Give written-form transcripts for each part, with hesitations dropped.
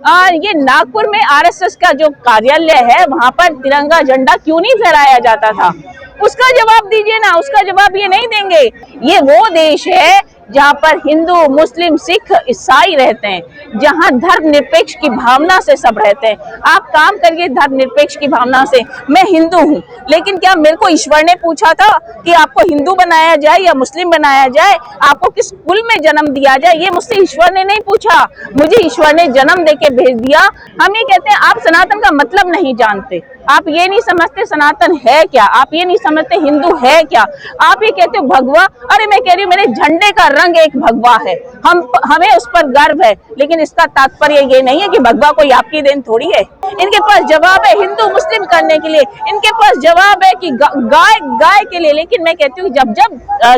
ये नागपुर में आरएसएस का जो कार्यालय है वहां पर तिरंगा झंडा क्यों नहीं फहराया जाता था? उसका जवाब दीजिए ना, उसका जवाब ये नहीं देंगे। ये वो देश है जहाँ पर हिंदू, मुस्लिम, सिख, ईसाई रहते हैं, जहाँ धर्मनिरपेक्ष की भावना से सब रहते हैं। आप काम करिए धर्मनिरपेक्ष की भावना से। मैं हिंदू हूँ, लेकिन क्या मेरे को ईश्वर ने पूछा था कि आपको हिंदू बनाया जाए या मुस्लिम बनाया जाए, आपको किस कुल में जन्म दिया जाए? ये मुझसे ईश्वर ने नहीं पूछा, मुझे ईश्वर ने जन्म देके भेज दिया। हम ये कहते हैं आप सनातन का मतलब नहीं जानते, आप ये नहीं समझते सनातन है क्या, आप ये नहीं समझते हिंदू है क्या, आप ये कहते हो भगवा। अरे मैं कह रही हूँ मेरे झंडे का रंग एक भगवा है, हमें उस पर गर्व है, लेकिन इसका तात्पर्य ये नहीं है कि भगवा कोई आपकी देन थोड़ी है। इनके पास जवाब है हिंदू मुस्लिम करने के लिए, इनके पास जवाब है कि गाय के लिए। लेकिन मैं कहती हूँ जब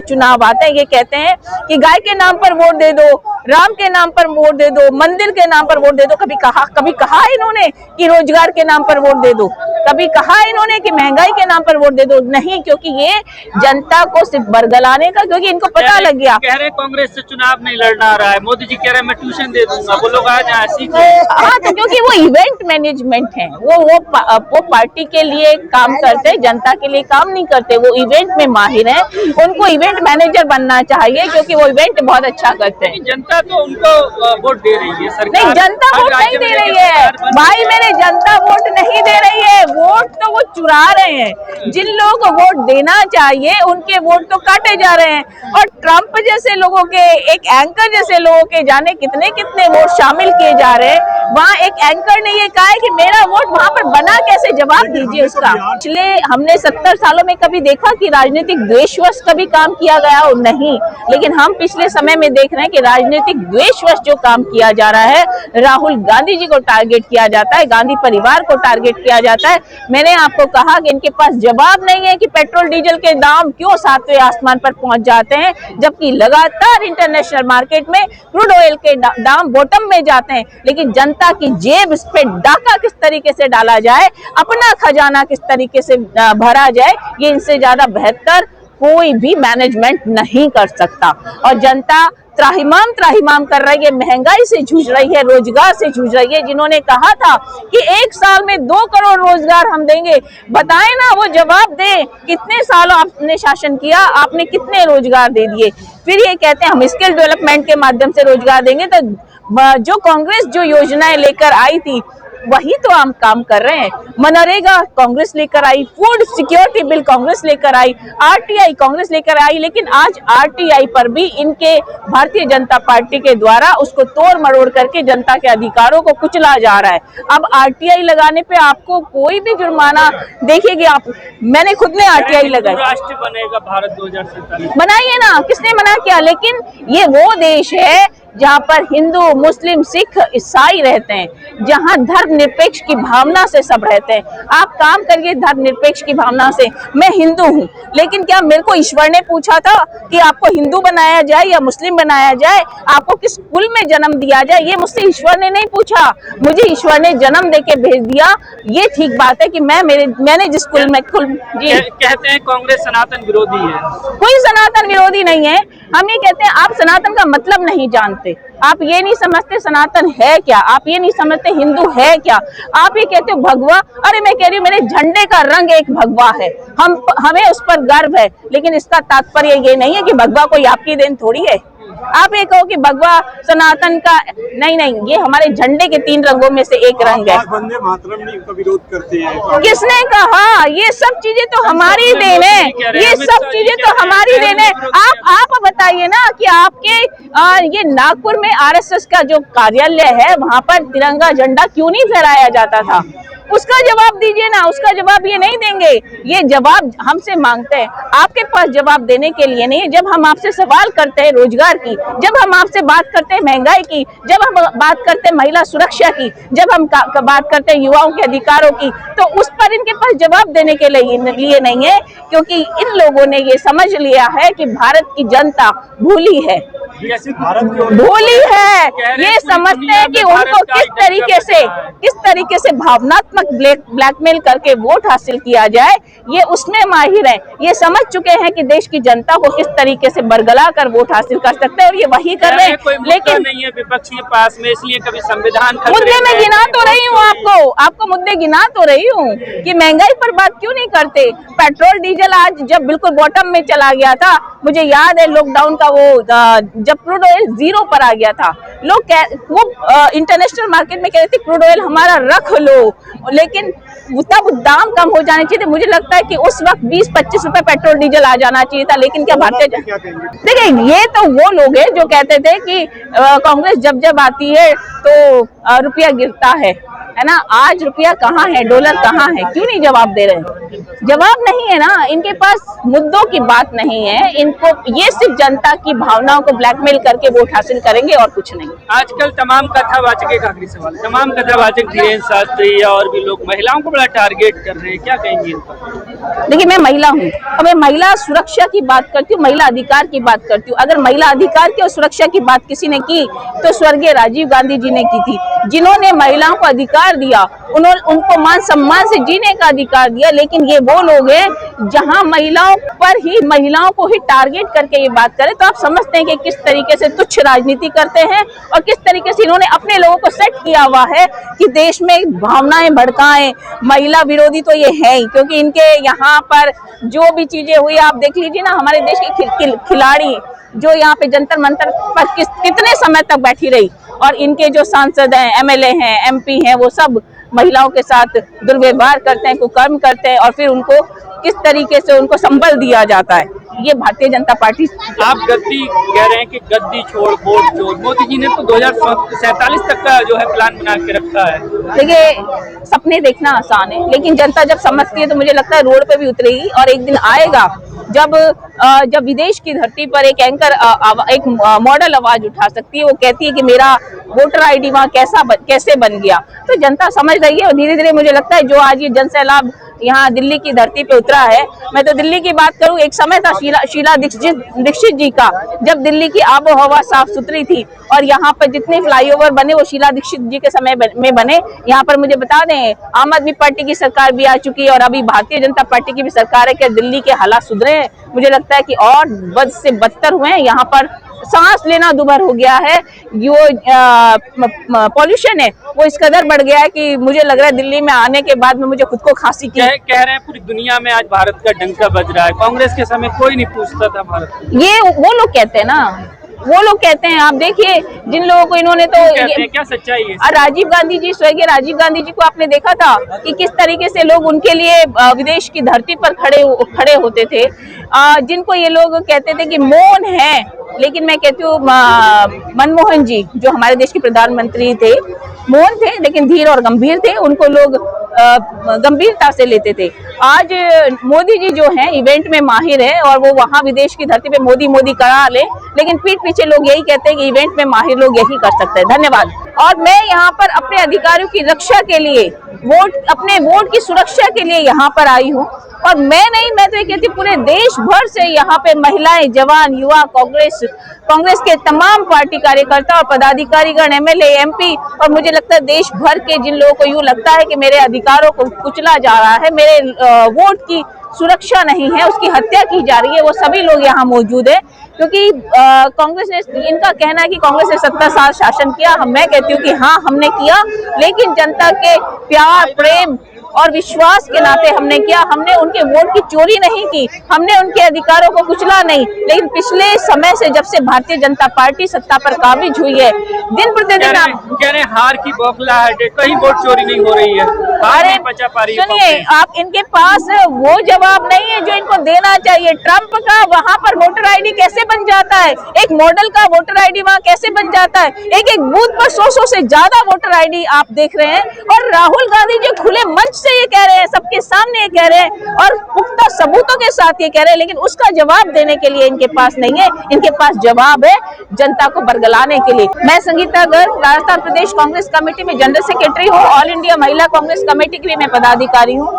चुनाव आते हैं ये कहते हैं कि गाय के नाम पर वोट दे दो, राम के नाम पर वोट दे दो, मंदिर के नाम पर वोट दे दो। कभी कहा इन्होंने कि रोजगार के नाम पर वोट दे दो? कभी कहा इन्होंने कि महंगाई के नाम पर वोट दे दो? नहीं, क्योंकि ये जनता को सिर्फ बरगलाने का, क्योंकि इनको पता लग गया। कह रहे कांग्रेस से चुनाव नहीं लड़ना रहा है, मोदी जी कह रहे मैं ट्यूशन दे दूंगा, वो लोग आ जाए सीख। हाँ, तो क्योंकि वो इवेंट मैनेजमेंट है, वो पार्टी के लिए काम करते हैं, जनता के लिए काम नहीं करते। वो इवेंट में माहिर है, उनको इवेंट मैनेजर बनना चाहिए, क्योंकि वो इवेंट बहुत अच्छा करते हैं। जनता तो उनको वोट दे रही है, सरकार नहीं, जनता वोट नहीं दे रही है भाई, मेरे जनता वोट नहीं दे रही है, वोट तो वो चुरा रहे हैं। जिन लोगों को वोट देना चाहिए उनके वोट तो काटे जा रहे हैं। और ट्रंप जैसे लोगों के, एक एंकर जैसे लोगों के जाने कितने कितने वोट शामिल किए जा रहे हैं। वहाँ एक एंकर ने ये कहा है कि मेरा वोट वहाँ पर बना कैसे, जवाब दीजिए उसका। पिछले हमने 70 सालों में कभी देखा कि राजनीतिक द्वेषवश कभी काम किया गया हो? नहीं, लेकिन हम पिछले समय में देख रहे हैं कि राजनीतिक द्वेषवश जो काम किया जा रहा है, राहुल गांधी जी को टारगेट किया जाता है, गांधी परिवार को टारगेट किया जाता है। मैंने आपको कहा कि इनके पास जवाब नहीं है कि पेट्रोल डीजल के दाम क्यों 7वें आसमान पर पहुंच जाते हैं, जबकि लगातार इंटरनेशनल मार्केट में क्रूड ऑयल के दाम बॉटम में जाते हैं। लेकिन जनता की जेब इस पे डाका किस तरीके से डाला जाए, अपना खजाना किस तरीके से भरा जाए, ये इनसे ज्यादा बेहतर कोई भी मैनेजमेंट नहीं कर सकता। और जनता त्राहिमाम कर रही है, महंगाई से जूझ रही है, रोजगार से जूझ रही है। जिन्होंने कहा था कि 1 साल में 2 करोड़ रोजगार हम देंगे, बताएं ना, वो जवाब दें। कितने सालों आपने शासन किया, आपने कितने रोजगार दे दिए? फिर ये कहते हैं हम स्किल डेवलपमेंट के माध्यम से रोजगार देंगे। तो जो कांग्रेस जो योजनाएं लेकर आई थी वही तो हम काम कर रहे हैं। मनरेगा कांग्रेस लेकर आई, फूड सिक्योरिटी बिल कांग्रेस लेकर आई, आरटीआई कांग्रेस लेकर आई, लेकिन आज आरटीआई पर भी इनके भारतीय जनता पार्टी के द्वारा उसको तोड़ मरोड़ करके जनता के अधिकारों को कुचला जा रहा है। अब आरटीआई लगाने पे आपको कोई भी जुर्माना देखिएगा आप, मैंने खुद ने आरटीआई लगाई। राष्ट्र बनेगा भारत 2047, बनाइए ना, किसने मना किया? लेकिन ये वो देश है जहाँ पर हिंदू, मुस्लिम, सिख, ईसाई रहते हैं, जहाँ धर्मनिरपेक्ष की भावना से सब रहते हैं। आप काम करिए धर्मनिरपेक्ष की भावना से। मैं हिंदू हूँ, लेकिन क्या मेरे को ईश्वर ने पूछा था कि आपको हिंदू बनाया जाए या मुस्लिम बनाया जाए, आपको किस कुल में जन्म दिया जाए? ये मुझसे ईश्वर ने नहीं पूछा, मुझे ईश्वर ने जन्म देके भेज दिया। ये ठीक बात है कि मैंने जिस कुल में कहते हैं कांग्रेस सनातन विरोधी है। कोई सनातन विरोधी नहीं है। हम ये कहते हैं आप सनातन का मतलब नहीं जानते, आप ये नहीं समझते सनातन है क्या, आप ये नहीं समझते हिंदू है क्या, आप ये कहते हो भगवा। अरे मैं कह रही हूँ मेरे झंडे का रंग एक भगवा है, हमें उस पर गर्व है, लेकिन इसका तात्पर्य ये नहीं है कि भगवा कोई आपकी देन थोड़ी है। आप ये कहो कि भगवा सनातन का नहीं, ये हमारे झंडे के 3 रंगों में से एक रंग है। वंदे मातरम का विरोध करते हैं, किसने कहा? ये सब चीजें तो हमारी देन है, ये सब चीजें तो हमारी देन है। आप बताइए ना कि आपके ये नागपुर में आरएसएस का जो कार्यालय है वहां पर तिरंगा झंडा क्यों नहीं फहराया जाता था? उसका जवाब दीजिए ना, उसका जवाब ये नहीं देंगे। ये जवाब हमसे मांगते हैं, आपके पास जवाब देने के लिए नहीं है। जब हम आपसे सवाल करते हैं रोजगार की, जब हम आपसे बात करते हैं महंगाई की, जब हम बात करते हैं महिला सुरक्षा की, जब हम बात करते हैं युवाओं के अधिकारों की, तो उस पर इनके पास जवाब देने के लिए नहीं है, क्योंकि इन लोगों ने ये समझ लिया है कि भारत की जनता भूली है। विकसित भारत की ओर भूली है। कह रहे ये हैं पूरी समझते दुनिया हैं कि में उनको भारत का किस तरीके से भावनात्मक ब्लैकमेल करके वोट हासिल किया जाए, ये उसमें माहिर है। ये समझ चुके हैं कि देश की जनता को किस तरीके से बरगला कर वोट हासिल कर सकते हैं, और ये वही कर रहे हैं। कोई मुद्दा लेकिन नहीं है विपक्ष के पास में, इसलिए कभी संविधान मुद्दे में गिना तो रही हूँ आपको मुद्दे गिना तो रही हूँ कि महंगाई पर बात क्यों नहीं करते। पेट्रोल डीजल आज जब बिल्कुल बॉटम में चला गया था, मुझे याद है लॉकडाउन का वो जब क्रूड ऑयल 0 पर आ गया था, लोग वो इंटरनेशनल मार्केट में कह रहे थे क्रूड ऑयल हमारा रख लो, लेकिन तब दाम कम हो जाने चाहिए थे। मुझे लगता है कि उस वक्त 20-25 रुपए पेट्रोल डीजल आ जाना चाहिए था, लेकिन क्या भारतीय देखिए, ये तो वो लोग हैं जो कहते थे कि कांग्रेस जब आती है तो रुपया गिरता है ना। आज रुपया कहाँ है, डॉलर कहाँ है, क्यों नहीं जवाब दे रहे? जवाब नहीं है ना, इनके पास मुद्दों की बात नहीं है। इनको ये सिर्फ जनता की भावनाओं को ब्लैकमेल करके वोट हासिल करेंगे और कुछ नहीं। आजकल तमाम कथावाचक, एक आखिरी सवाल, तमाम कथावाचक धीरेन्द्र शास्त्री और भी लोग महिलाओं को बड़ा टारगेट कर रहे हैं, क्या कहेंगे इन पर? देखिए, मैं महिला हूँ और मैं महिला सुरक्षा की बात करती हूँ, महिला अधिकार की बात करती हूँ। अगर महिला अधिकार की और सुरक्षा की बात किसी ने की तो स्वर्गीय राजीव गांधी जी ने की थी, जिन्होंने महिलाओं को अधिकार दिया, उनको मान सम्मान से जीने का अधिकार दिया। लेकिन ये वो लोग हैं जहां महिलाओं को ही टारगेट करके ये बात करें, तो आप समझते हैं कि किस तरीके से तुच्छ राजनीति करते हैं और किस तरीके से इन्होंने अपने लोगों को सेट किया हुआ है कि देश में भावनाएं भड़काएं। महिला विरोधी तो ये है ही, क्योंकि इनके यहाँ पर जो भी चीजें हुई आप देख लीजिए ना, हमारे देश की खिलाड़ी जो यहाँ पे जंतर मंतर पर कितने समय तक बैठी रही, और इनके जो सांसद हैं, एमएलए हैं, एमपी हैं, वो सब महिलाओं के साथ दुर्व्यवहार करते हैं, कुकर्म करते हैं, और फिर उनको किस तरीके से उनको संबल दिया जाता है। ये भारतीय जनता पार्टी। आप गद्दी कह रहे हैं कि गद्दी छोड़ वोट छोड़, मोदी जी ने तो 2047 तक का जो है प्लान बना के रखा है। देखिए, सपने देखना आसान है, लेकिन जनता जब समझती है तो मुझे लगता है रोड पे भी उतरेगी, और एक दिन आएगा जब विदेश की धरती पर एक एंकर एक मॉडल आवाज उठा सकती है। वो कहती है कि मेरा वोटर आईडी वहाँ कैसे बन गया। तो जनता समझ रही है, और धीरे धीरे मुझे लगता है जो आज ये जन सैलाब यहाँ दिल्ली की धरती पे उतरा है। मैं तो दिल्ली की बात करूँ, एक समय था शीला दीक्षित जी का, जब दिल्ली की आबो हवा साफ सुथरी थी, और यहाँ पर जितने फ्लाईओवर बने वो शीला दीक्षित जी के समय में बने। यहाँ पर मुझे बता दें, आम आदमी पार्टी की सरकार भी आ चुकी है और अभी भारतीय जनता पार्टी की भी सरकार है। क्या दिल्ली के हालात सुधरे हैं? मुझे लगता है कि और बद से बदतर हुए हैं। यहाँ पर सांस लेना दुभर हो गया है, जो पॉल्यूशन है वो इस कदर बढ़ गया है कि मुझे लग रहा है दिल्ली में आने के बाद में मुझे खुद को खांसी की। कह रहे हैं पूरी दुनिया में आज भारत का डंका बज रहा है, कांग्रेस के समय कोई नहीं पूछता था भारत को। ये वो लोग कहते हैं ना, वो लोग कहते हैं। आप देखिए, जिन लोगों को इन्होंने तो कहते हैं, क्या सच्चाई है? राजीव गांधी जी, स्वर्गीय राजीव गांधी जी को आपने देखा था कि किस तरीके से लोग उनके लिए विदेश की धरती पर खड़े होते थे। जिनको ये लोग कहते थे कि मौन है, लेकिन मैं कहती हूँ मनमोहन जी जो हमारे देश के प्रधानमंत्री थे, मौन थे लेकिन धीर और गंभीर थे, उनको लोग गंभीरता से लेते थे। आज मोदी जी जो हैं इवेंट में माहिर है, और वो वहाँ विदेश की धरती पे मोदी करा ले, लेकिन पीठ पीछे लोग यही कहते हैं कि इवेंट में माहिर लोग यही कर सकते हैं। धन्यवाद। और मैं यहाँ पर अपने अधिकारियों की रक्षा के लिए, अपने वोट की सुरक्षा के लिए यहाँ पर आई हूँ। और मैं तो ये कहती हूँ पूरे देश भर से यहाँ पे महिलाएं, जवान, युवा, कांग्रेस के तमाम पार्टी कार्यकर्ता और पदाधिकारीगण, एमएलए, एमपी, और मुझे लगता है देश भर के जिन लोगों को यूँ लगता है कि मेरे अधिकारों को कुचला जा रहा है, मेरे वोट की सुरक्षा नहीं है, उसकी हत्या की जा रही है, वो सभी लोग यहाँ मौजूद है। क्योंकि कांग्रेस ने, इनका कहना है कि कांग्रेस ने 70 साल शासन किया। मैं कहती हूँ कि हाँ, हमने किया, लेकिन जनता के प्यार, प्रेम और विश्वास के नाते हमने किया। हमने उनके वोट की चोरी नहीं की, हमने उनके अधिकारों को कुचला नहीं। लेकिन पिछले समय से जब से भारतीय जनता पार्टी सत्ता पर काबिज हुई है, दिन प्रतिदिन कह रहे हार की बौखलाहट है, कहीं वोट चोरी नहीं हो रही है, हार नहीं बचा पा रही है। सुनिए, आप इनके पास वो जवाब नहीं है जो इनको देना चाहिए। ट्रंप का वहां पर वोटर आईडी कैसे बन जाता है, एक मॉडल का वोटर आईडी वहां कैसे बन जाता है, एक बूथ पर 100 से ज्यादा वोटर आईडी आप देख रहे हैं। और राहुल गांधी जो खुले मंच से ये कह रहे हैं, सबके सामने ये कह रहे हैं, और पुख्ता सबूतों के साथ ये कह रहे हैं, लेकिन उसका जवाब देने के लिए इनके पास नहीं है। इनके पास जवाब है जनता को बरगलाने के लिए। मैं संगीता गर्ग, राजस्थान प्रदेश कांग्रेस कमेटी में जनरल सेक्रेटरी हूँ, ऑल इंडिया महिला कांग्रेस कमेटी की भी मैं पदाधिकारी हूँ।